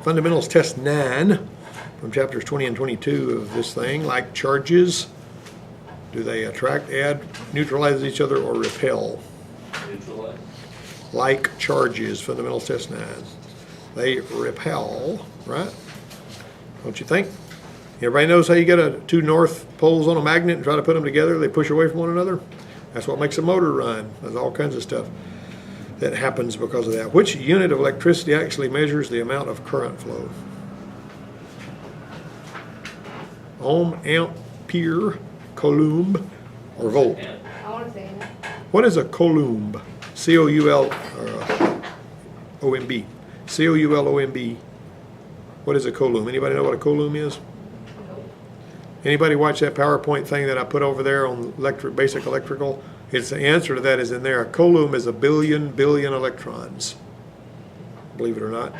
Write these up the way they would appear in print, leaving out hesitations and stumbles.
Fundamentals Test 9 from chapters 20 and 22 of this thing. Like charges, do they attract, add, neutralize each other, or repel? Neutralize. Like charges, Fundamentals Test 9. They repel, right? Don't you think? Everybody knows how you get two north poles on a magnet and try to put them together. They push away from one another. That's what makes a motor run. There's all kinds of stuff that happens because of that. Which unit of electricity actually measures the amount of current flow? Ohm, ampere, coulomb, or volt? I want to say it. What is a coulomb? C-O-U-L-O-M-B. C-O-U-L-O-M-B. What is a coulomb? Anybody know what a coulomb is? Anybody watch that PowerPoint thing that I put over there on basic electrical? It's the answer to that is in there. A coulomb is a billion electrons. Believe it or not.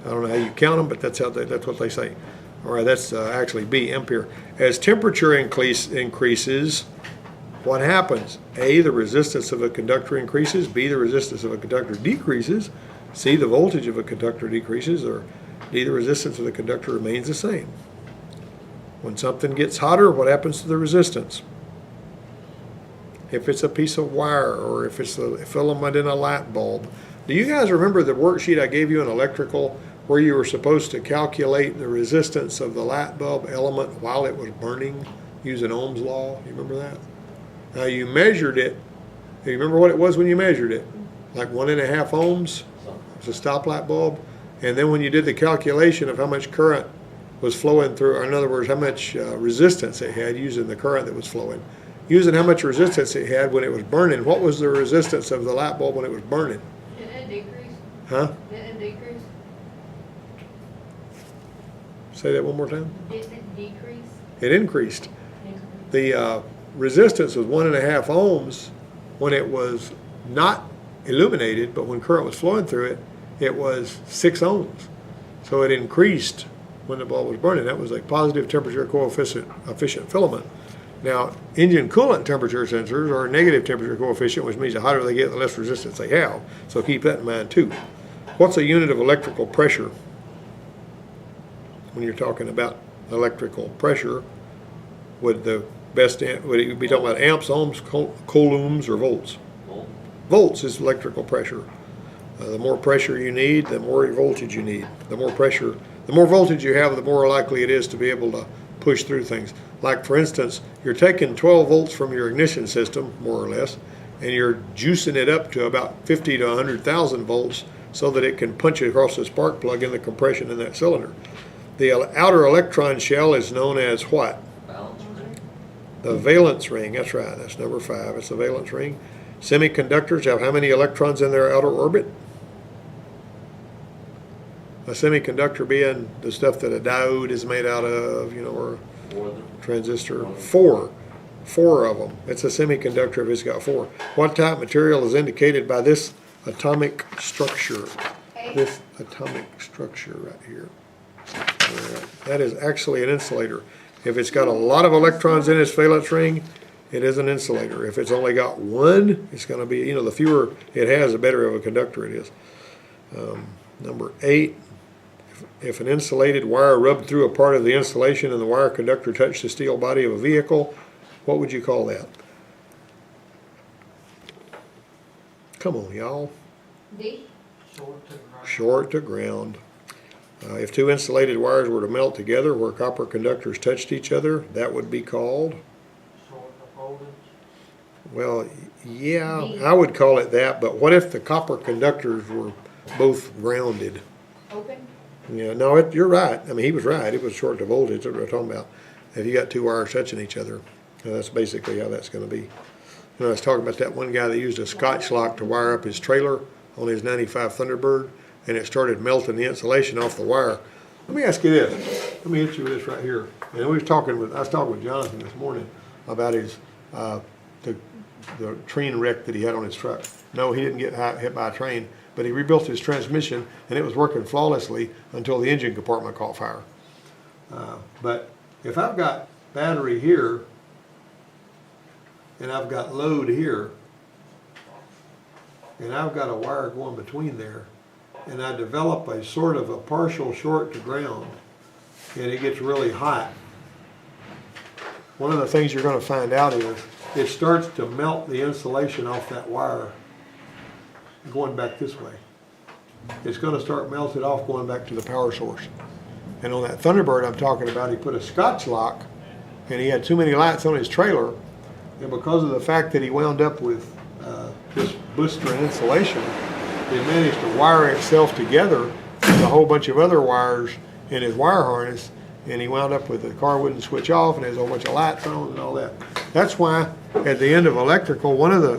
I don't know how you count them, but that's what they say. All right, that's actually B, ampere. As temperature increases, what happens? A, the resistance of a conductor increases. B, the resistance of a conductor decreases. C, the voltage of a conductor decreases. Or D, the resistance of the conductor remains the same. When something gets hotter, what happens to the resistance? If it's a piece of wire or if it's a filament in a light bulb. Do you guys remember the worksheet I gave you in electrical where you were supposed to calculate the resistance of the light bulb element while it was burning using Ohm's law? You remember that? Now you measured it. You remember what it was when you measured it? Like 1.5 ohms. It's a stoplight bulb. And then when you did the calculation of how much current was flowing through, or in other words, how much resistance it had using the current that was flowing, using how much resistance it had when it was burning, what was the resistance of the light bulb when it was burning? Didn't it decrease? Huh? Didn't it decrease? Say that one more time. Didn't it decrease? It increased. The resistance was 1.5 ohms when it was not illuminated, but when current was flowing through it, it was 6 ohms. So it increased when the bulb was burning. That was a positive temperature coefficient efficient filament. Now, engine coolant temperature sensors are a negative temperature coefficient, which means the hotter they get, the less resistance they have. So keep that in mind too. What's a unit of electrical pressure? When you're talking about electrical pressure, would it be talking about amps, ohms, coulombs, or volts? Volt. Volts is electrical pressure. The more pressure you need, the more voltage you need. The more voltage you have, the more likely it is to be able to push through things. Like, for instance, you're taking 12 volts from your ignition system, more or less, and you're juicing it up to about 50 to 100,000 volts so that it can punch it across the spark plug in the compression in that cylinder. The outer electron shell is known as what? Balance ring. The valence ring. That's right. That's number 5. It's the valence ring. Semiconductors have how many electrons in their outer orbit? A semiconductor being the stuff that a diode is made out of, or a transistor. 4 of them. It's a semiconductor if it's got 4. What type of material is indicated by this atomic structure? This atomic structure right here. Right. That is actually an insulator. If it's got a lot of electrons in its valence ring, it is an insulator. If it's only got 1, it's going to be, the fewer it has, the better of a conductor it is. Number 8. If an insulated wire rubbed through a part of the insulation and the wire conductor touched the steel body of a vehicle, what would you call that? Come on, y'all. D? Short to ground. If 2 insulated wires were to melt together where copper conductors touched each other, that would be called? Short of voltage. Well, yeah, I would call it that, but what if the copper conductors were both grounded? Open? Yeah, no, you're right. I mean, he was right. It was short to voltage. That's what we're talking about. If you got 2 wires touching each other, that's basically how that's going to be. I was talking about that one guy that used a Scotch lock to wire up his trailer on his 95 Thunderbird, and it started melting the insulation off the wire. Let me ask you this. Let me hit you with this right here. And I was talking with Jonathan this morning about his the train wreck that he had on his truck. No, he didn't get hit by a train, but he rebuilt his transmission, and it was working flawlessly until the engine compartment caught fire. But if I've got battery here, and I've got load here, and I've got a wire going between there, and I develop a sort of a partial short to ground, and it gets really hot, one of the things you're going to find out is it starts to melt the insulation off that wire going back this way. It's going to start melted off going back to the power source. And on that Thunderbird I'm talking about, he put a Scotch lock, and he had too many lights on his trailer, and because of the fact that he wound up with this blistering insulation, it managed to wire itself together with a whole bunch of other wires in his wire harness, and he wound up with the car wouldn't switch off, and there's a whole bunch of lights on and all that. That's why at the end of electrical, one of the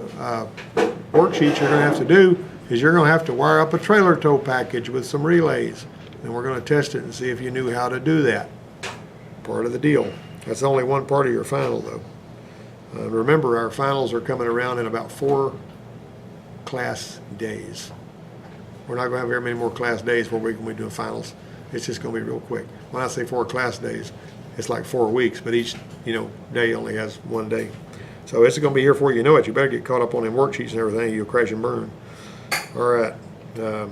worksheets you're going to have to do is you're going to have to wire up a trailer tow package with some relays, and we're going to test it and see if you knew how to do that. Part of the deal. That's only one part of your final, though. Remember, our finals are coming around in about 4 class days. We're not going to have very many more class days where we can be doing finals. It's just going to be real quick. When I say 4 class days, it's like 4 weeks, but each day only has 1 day. So it's going to be here before you know it. You better get caught up on them worksheets and everything. You'll crash and burn. All right. Let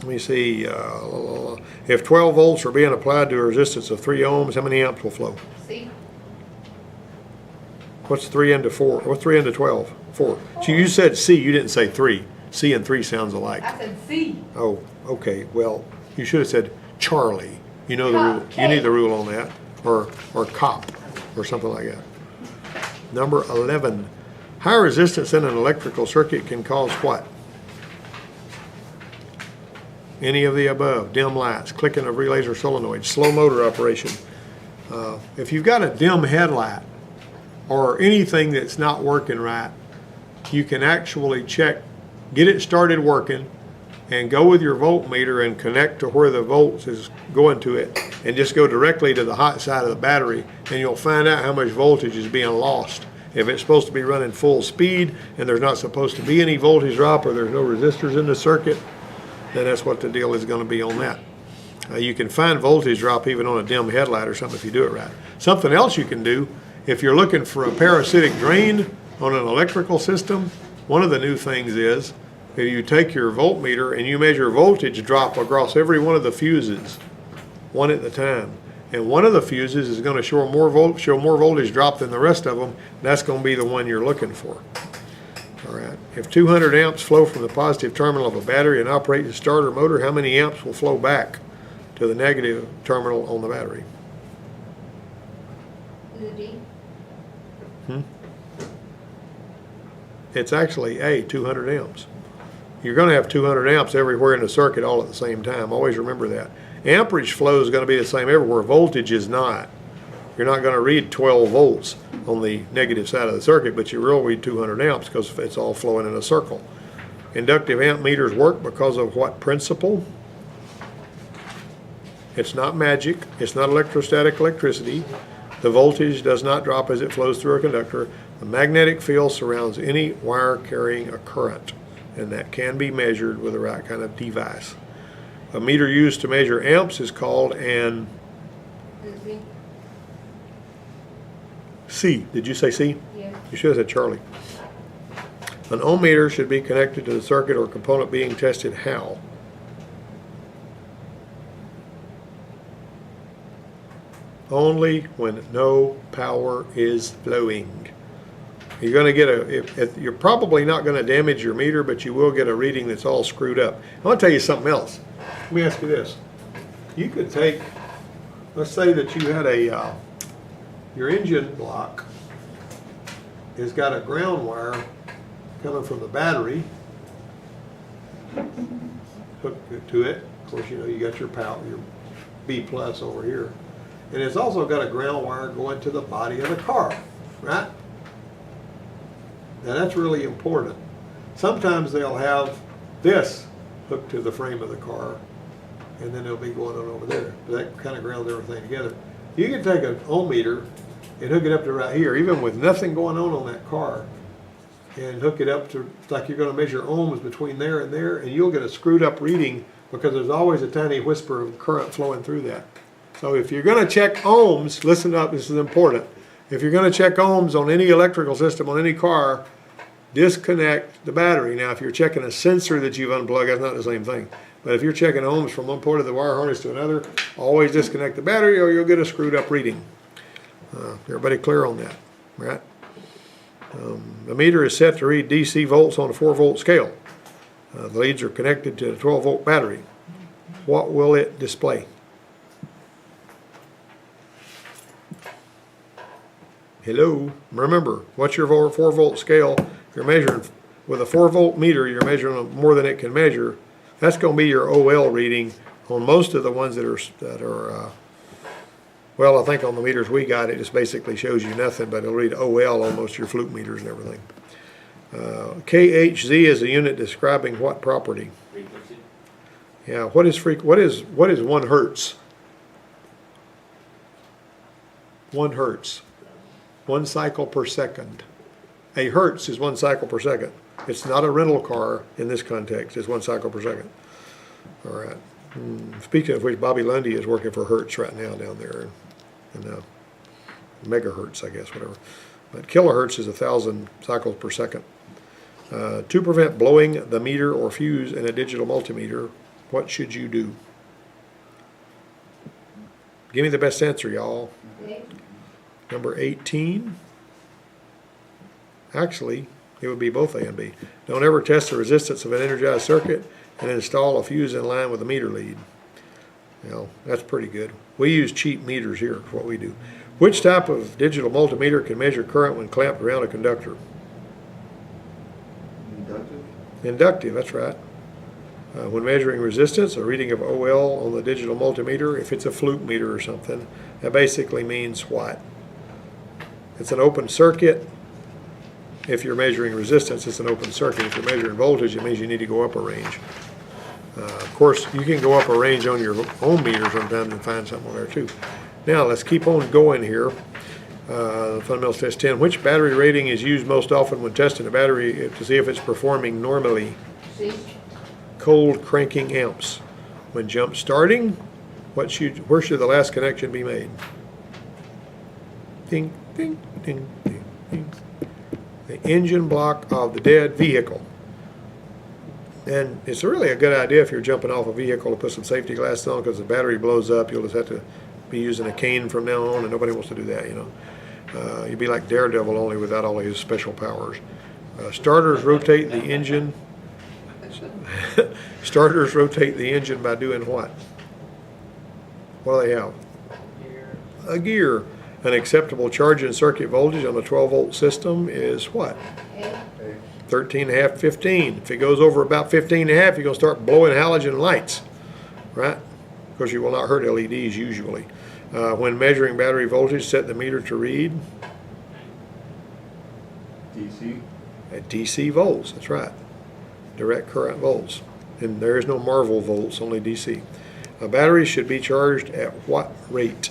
me see. If 12 volts are being applied to a resistance of 3 ohms, how many amps will flow? C. What's 3 into 4? What's 3 into 12? 4. So you said C. You didn't say 3. C and 3 sounds alike. I said C. Oh, okay. Well, you should have said Charlie. You know the rule. Okay. You need the rule on that, or cop, or something like that. Number 11. High resistance in an electrical circuit can cause what? Any of the above. Dim lights, clicking of relays or solenoids, slow motor operation. If you've got a dim headlight or anything that's not working right, you can actually check, get it started working, and go with your voltmeter and connect to where the volts is going to it, and just go directly to the hot side of the battery, and you'll find out how much voltage is being lost. If it's supposed to be running full speed and there's not supposed to be any voltage drop, or there's no resistors in the circuit, then that's what the deal is going to be on that. You can find voltage drop even on a dim headlight or something if you do it right. Something else you can do, if you're looking for a parasitic drain on an electrical system, one of the new things is if you take your voltmeter and you measure voltage drop across every one of the fuses, one at a time. And one of the fuses is going to show more voltage drop than the rest of them. That's going to be the one you're looking for. All right. If 200 amps flow from the positive terminal of a battery and operate the starter motor, how many amps will flow back to the negative terminal on the battery? Is it D? It's actually A, 200 amps. You're going to have 200 amps everywhere in the circuit all at the same time. Always remember that. Amperage flow is going to be the same everywhere. Voltage is not. You're not going to read 12 volts on the negative side of the circuit, but you will read 200 amps because it's all flowing in a circle. Inductive amp meters work because of what principle? It's not magic. It's not electrostatic electricity. The voltage does not drop as it flows through a conductor. The magnetic field surrounds any wire carrying a current, and that can be measured with the right kind of device. A meter used to measure amps is called an Is it C? C. Did you say C? Yeah. You should have said Charlie. An ohm meter should be connected to the circuit or component being tested how? Only when no power is flowing. You're going to get you're probably not going to damage your meter, but you will get a reading that's all screwed up. I want to tell you something else. Let me ask you this. You could take, let's say that you had your engine block has got a ground wire coming from the battery hooked to it. Of course, you got your power, your B plus over here. And it's also got a ground wire going to the body of the car, right? Now that's really important. Sometimes they'll have this hooked to the frame of the car, and then they'll be going on over there. That kind of grounds everything together. You can take an ohm meter and hook it up to right here, even with nothing going on that car, and hook it up to, it's like you're going to measure ohms between there, and you'll get a screwed up reading because there's always a tiny whisper of current flowing through that. So if you're going to check ohms, listen up, this is important. If you're going to check ohms on any electrical system on any car, disconnect the battery. Now, if you're checking a sensor that you've unplugged, that's not the same thing. But if you're checking ohms from one port of the wire harness to another, always disconnect the battery or you'll get a screwed up reading. Everybody clear on that, right? The meter is set to read DC volts on a 4-volt scale. The leads are connected to a 12-volt battery. What will it display? Hello? Remember, what's your 4-volt scale? You're measuring with a 4-volt meter, you're measuring more than it can measure. That's going to be your OL reading on most of the ones that are well, I think on the meters we got, it just basically shows you nothing, but it'll read OL on most of your fluke meters and everything. KHZ is a unit describing what property? Frequency. Yeah, what is 1 hertz? 1 hertz. 1 cycle per second. A hertz is 1 cycle per second. It's not a rental car in this context. It's 1 cycle per second. All right. Speaking of which, Bobby Lundy is working for Hertz right now down there, in megahertz, I guess, whatever. But kilohertz is 1,000 cycles per second. To prevent blowing the meter or fuse in a digital multimeter, what should you do? Give me the best answer, y'all. Okay. Number 18. Actually, it would be both A and B. Don't ever test the resistance of an energized circuit and install a fuse in line with a meter lead. Well, that's pretty good. We use cheap meters here for what we do. Which type of digital multimeter can measure current when clamped around a conductor? Inductive? Inductive, that's right. When measuring resistance, a reading of OL on the digital multimeter, if it's a fluke meter or something, that basically means what? It's an open circuit. If you're measuring resistance, it's an open circuit. If you're measuring voltage, it means you need to go up a range. Of course, you can go up a range on your own meter sometimes and find something there too. Now, let's keep on going here. Fundamentals test 10. Which battery rating is used most often when testing a battery to see if it's performing normally? C. Cold cranking amps. When jump starting, where should the last connection be made? Ding, ding, ding, ding, ding. The engine block of the dead vehicle. And it's really a good idea if you're jumping off a vehicle to put some safety glasses on, because the battery blows up. You'll just have to be using a cane from now on, and nobody wants to do that, you know. You'd be like Daredevil, only without all his special powers. Starters rotate the engine. Starters rotate the engine by doing what? What do they have? Here, A gear. An acceptable charge in circuit voltage on a 12-volt system is what? A. 13.5, 15. If it goes over about 15.5, you're going to start blowing halogen lights, right? Because you will not hurt LEDs usually. When measuring battery voltage, set the meter to read DC? at DC volts. That's right. Direct current volts. And there is no Marvel volts, only DC. A battery should be charged at what rate?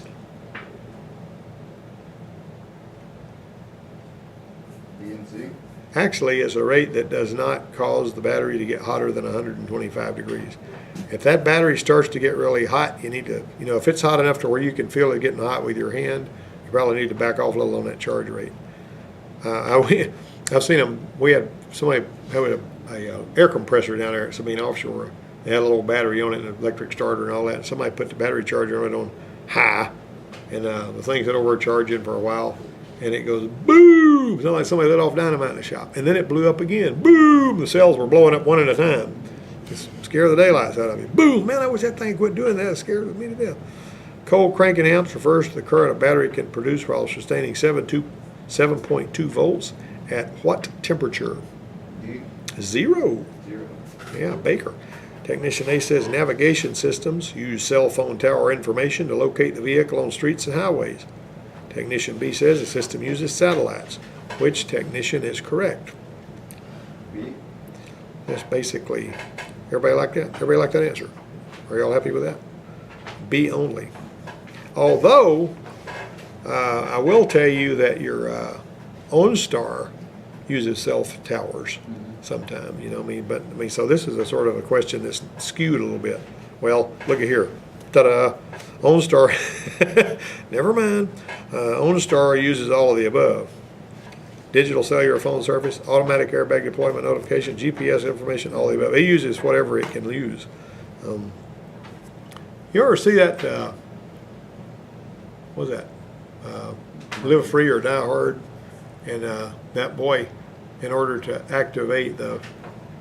B and C? Actually, it's a rate that does not cause the battery to get hotter than 125 degrees. If that battery starts to get really hot, you need to, if it's hot enough to where you can feel it getting hot with your hand, you probably need to back off a little on that charge rate. I've seen them. We had somebody have a air compressor down there at Sabine Offshore. They had a little battery on it and an electric starter and all that. Somebody put the battery charger on it on high, and the thing's been overcharging for a while, and it goes boom. Sounds like somebody let off dynamite in the shop, and then it blew up again. Boom! The cells were blowing up one at a time. Just scare the daylights out of you. Boom! Man, I wish that thing quit doing that. It scared me to death. Cold cranking amps refers to the current a battery can produce while sustaining 7.2 volts at what temperature? D? 0. 0. Yeah, Baker. Technician A says navigation systems use cell phone tower information to locate the vehicle on streets and highways. Technician B says the system uses satellites. Which technician is correct? B? That's basically, everybody like that? Everybody like that answer? Are y'all happy with that? B only. Although, I will tell you that your OnStar uses cell towers sometime, so this is a sort of a question that's skewed a little bit. Well, look at here. Ta-da! OnStar, never mind. OnStar uses all of the above. digital cellular phone service, automatic airbag deployment notification, GPS information, all the above. It uses whatever it can use. You ever see that, what was that? Live Free or Die Hard? And that boy, in order to activate the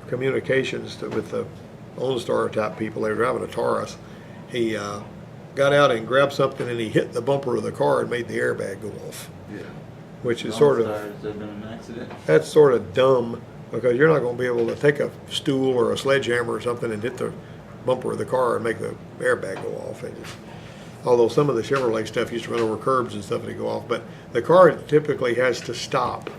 communications with the OnStar type people, they were driving a Taurus, he got out and grabbed something and he hit the bumper of the car and made the airbag go off. Yeah. Which is sort of, Has there been an accident? that's sort of dumb, because you're not going to be able to take a stool or a sledgehammer or something and hit the bumper of the car and make the airbag go off. Although some of the Chevrolet stuff used to run over curbs and stuff and it go off, but the car typically has to stop.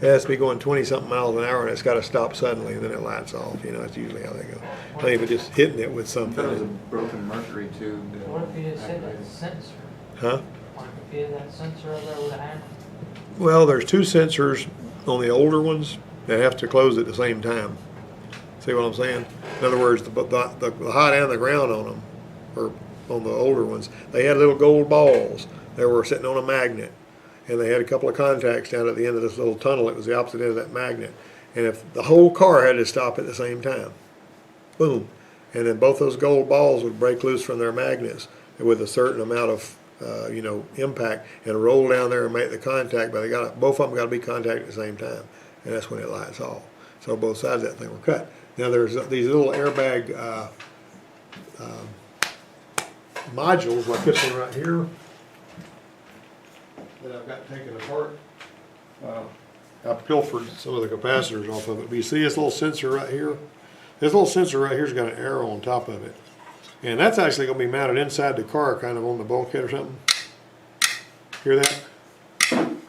It has to be going 20-something miles an hour and it's got to stop suddenly and then it lights off. You know, that's usually how they go. Not even just hitting it with I thought it was a something. broken mercury tube. that What if you just hit that activated. sensor? Huh? Like if you hit that sensor over there with a hammer? Well, there's two sensors on the older ones that have to close at the same time. See what I'm saying? In other words, the hot and the ground on them, or on the older ones, they had little gold balls. They were sitting on a magnet, and they had a couple of contacts down at the end of this little tunnel. It was the opposite end of that magnet. And if the whole car had to stop at the same time, boom, and then both those gold balls would break loose from their magnets with a certain amount of impact and roll down there and make the contact, but both of them got to be contacted at the same time, and that's when it lights off. So both sides of that thing were cut. Now there's these little airbag modules like this one right here that I've got taken apart. I pilfered some of the capacitors off of it. But you see this little sensor right here? This little sensor right here's got an arrow on top of it. And that's actually going to be mounted inside the car, kind of on the bulkhead or something. Hear that?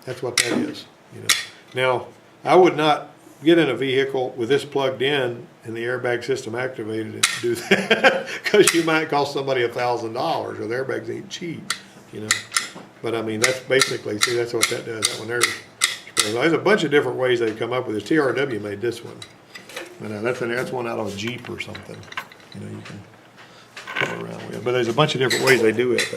That's what that is. You know. Now, I would not get in a vehicle with this plugged in and the airbag system activated and do that, because you might cost somebody $1,000. Or the airbags ain't cheap, you know. But I mean, that's basically, see, that's what that does. That one there's a bunch of different ways they come up with this. TRW made this one. And that's one out of a Jeep or something. You know, you can go around with. But there's a bunch of different ways they do it.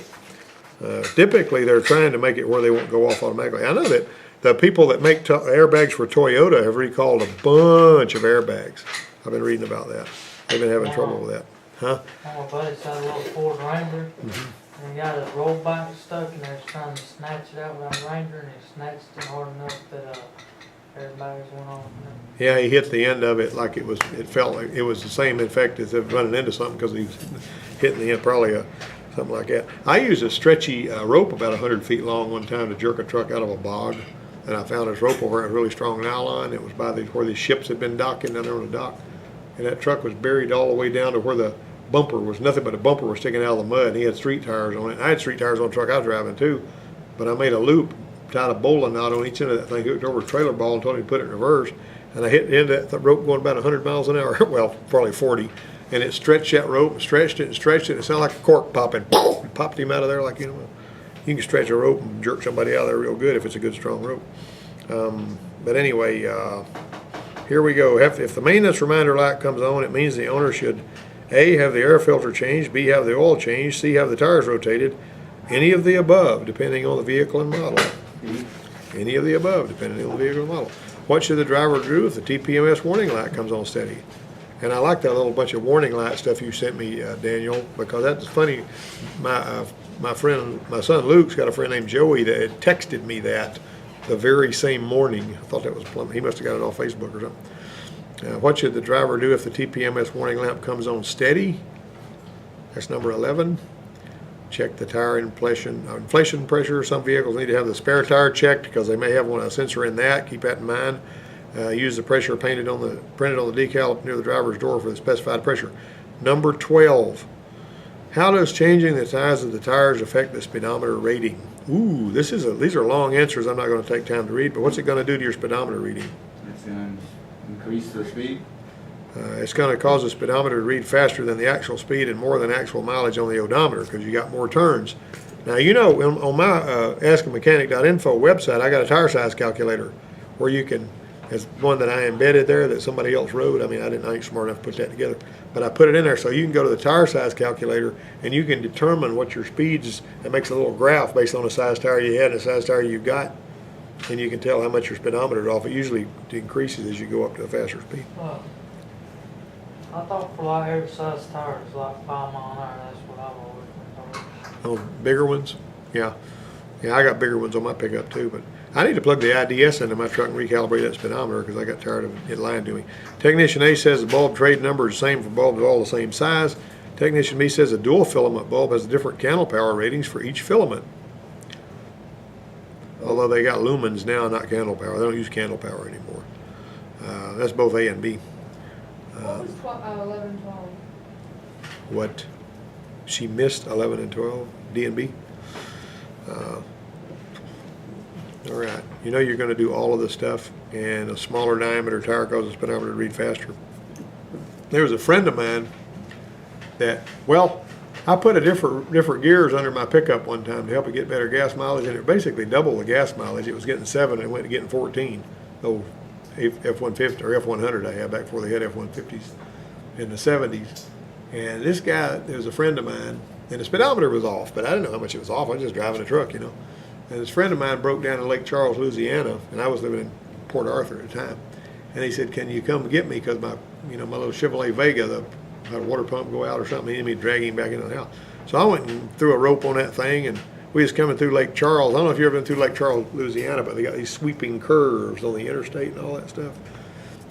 But typically, they're trying to make it where they won't go off automatically. I know that the people that make airbags for Toyota have recalled a bunch of airbags. I've been reading about that. They've been having trouble with that. Huh? My buddy's got a little Ford Ranger, and he got his rollback stuck, and they're trying to snatch it out with a Ranger, and he snatched it hard enough that airbags went off. Yeah, he hit the end of it like it felt like it was the same effect as if running into something, because he was hitting the end, probably something like that. I used a stretchy rope about 100 feet long one time to jerk a truck out of a bog, and I found this rope over a really strong nylon. It was by where these ships had been docking down there on the dock, and that truck was buried all the way down to where the bumper was nothing but a bumper was sticking out of the mud, and he had street tires on it. I had street tires on the truck I was driving too, but I made a loop, tied a bowling knot on each end of that thing, hooked over a trailer ball and told him to put it in reverse, and I hit the end of that rope going about 100 miles an hour, well, probably 40, and it stretched that rope and stretched it and stretched it, and it sounded like a cork popping. It popped him out of there like, you know, you can stretch a rope and jerk somebody out of there real good if it's a good strong rope. But anyway, here we go. If the maintenance reminder light comes on, it means the owner should A, have the air filter changed, B, have the oil changed, C, have the tires rotated, any of the above, depending on the vehicle and model. Any of the above, depending on the vehicle and model. What should the driver do if the TPMS warning light comes on steady? And I like that little bunch of warning light stuff you sent me, Daniel, because that's funny. My son Luke's got a friend named Joey that had texted me that the very same morning. I thought that was plumb. He must have got it off Facebook or something. What should the driver do if the TPMS warning lamp comes on steady? That's number 11. Check the tire inflation pressure. Some vehicles need to have the spare tire checked because they may have a sensor in that. Keep that in mind. Use the pressure printed on the decal near the driver's door for the specified pressure. Number 12. How does changing the size of the tires affect the speedometer rating? Ooh, these are long answers I'm not going to take time to read, but what's it going to do to your speedometer reading? It's going to increase the speed. It's going to cause the speedometer to read faster than the actual speed and more than actual mileage on the odometer because you got more turns. Now, you know, on my askamechanic.info website, I got a tire size calculator where you can, it's one that I embedded there that somebody else wrote. I mean, I ain't smart enough to put that together, but I put it in there so you can go to the tire size calculator and you can determine what your speeds. It makes a little graph based on the size tire you had and the size tire you got. and you can tell how much your speedometer is off. It usually decreases as you go up to a faster speed. I thought for like every size tire is like 5 mile an hour, that's what I've always been told. Oh, bigger ones? Yeah. Yeah, I got bigger ones on my pickup too, but I need to plug the IDS into my truck and recalibrate that speedometer because I got tired of it lying to me. Technician A says the bulb trade number is the same for bulbs all the same size. Technician B says a dual filament bulb has different candle power ratings for each filament. Although they got lumens now, not candle power. They don't use candle power anymore. That's both A and B. What was 11, 12? What she missed 11 and 12, D and B. All right, you know you're going to do all of this stuff, and a smaller diameter tire causes the speedometer to read faster. There was a friend of mine that, well, I put a different gears under my pickup one time to help it get better gas mileage, and it basically doubled the gas mileage. It was getting 7 and it went to getting 14. Oh, F-150 or F-100 I had back before they had F-150s in the 70s. And this guy, there was a friend of mine, and the speedometer was off, but I didn't know how much it was off. I was just driving a truck, you know. And this friend of mine broke down in Lake Charles, Louisiana, and I was living in Port Arthur at the time. And he said, "Can you come get me? Because my little Chevrolet Vega, had a water pump go out or something. He needed me to drag him back into the house." So I went and threw a rope on that thing, and we was coming through Lake Charles. I don't know if you've ever been through Lake Charles, Louisiana, but they got these sweeping curves on the interstate and all that stuff.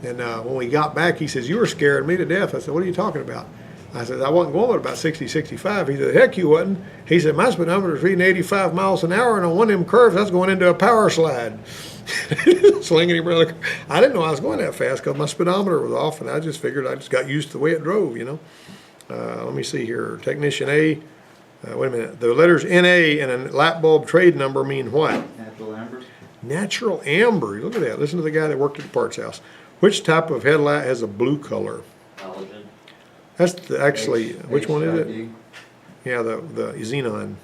And when we got back, he says, "You were scaring me to death." I said, "What are you talking about?" I said, "I wasn't going at about 60, 65. He said, "Heck, you wasn't." He said, "My speedometer's reading 85 miles an hour, and on one of them curves, I was going into a power slide." Slinging him around. I didn't know I was going that fast because my speedometer was off, and I just figured I just got used to the way it drove, you know. Let me see here. Technician A, wait a minute. The letters NA and a light bulb trade number mean what? Natural amber. Natural amber. Look at that. Listen to the guy that worked at the parts house. Which type of headlight has a blue color? Halogen. That's actually, which one is it? Yeah, the xenon.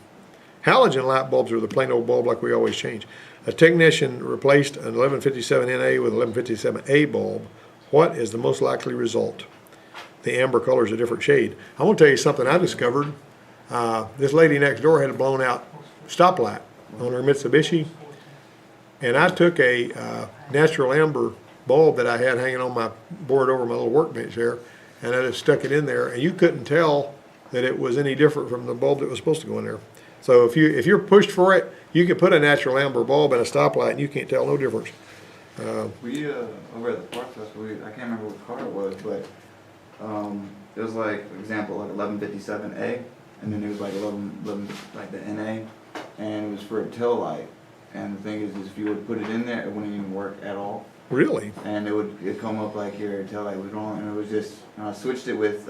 Halogen light bulbs are the plain old bulb like we always change. A technician replaced an 1157 NA with 1157 A bulb. What is the most likely result? The amber color is a different shade. I want to tell you something I discovered. This lady next door had a blown out stoplight on her Mitsubishi, and I took a natural amber bulb that I had hanging on my board over my little workbench there, and I just stuck it in there, and you couldn't tell that it was any different from the bulb that was supposed to go in there. So if you're pushed for it, you can put a natural amber bulb in a stoplight, and you can't tell no difference. We over at the parts house, I can't remember what car it was, but it was like, for example, like 1157A, and then it was like 11 like the NA, and it was for a tail light. And the thing is if you would put it in there, it wouldn't even work at all. Really? And it'd come up like your tail light was wrong, and it was just, and I switched it with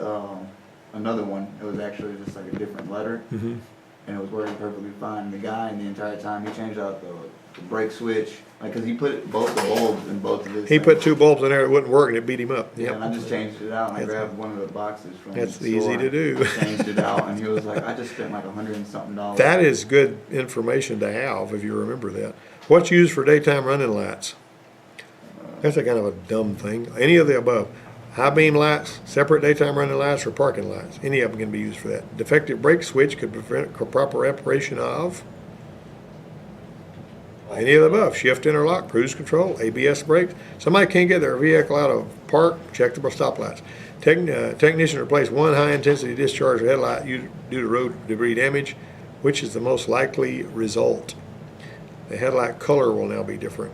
another one. It was actually just like a different letter, Mm-hmm. and it was working perfectly fine. The guy, in the entire time, he changed out the brake switch, like, cause he put both the bulbs in both of his. He things. put 2 bulbs in there that wouldn't work, and it beat him up. Yeah, and I Yep. just changed it out, and I That's- grabbed one of the boxes from That's the easy store, to do. Changed it out, and he was like, "I just spent like $100 and something." That is good information to have if you remember that. What's used for daytime running lights? That's a kind of a dumb thing. Any of the above. High beam lights, separate daytime running lights, or parking lights. Any of them can be used for that. Defective brake switch could prevent proper operation of any of the above. Shift interlock, cruise control, ABS brakes. Somebody can't get their vehicle out of park, check the stoplights. Technician replaced one high intensity discharge headlight due to road debris damage. Which is the most likely result? The headlight color will now be different.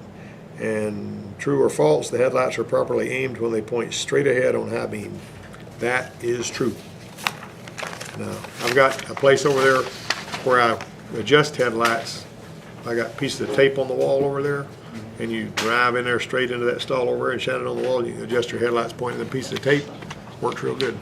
And true or false, the headlights are properly aimed when they point straight ahead on high beam. That is true. Now, I've got a place over there where I adjust headlights. I got pieces of tape on the wall over there, and you drive in there straight into that stall over there and shine it on the wall. You can adjust your headlights pointing the piece of tape. Works real good.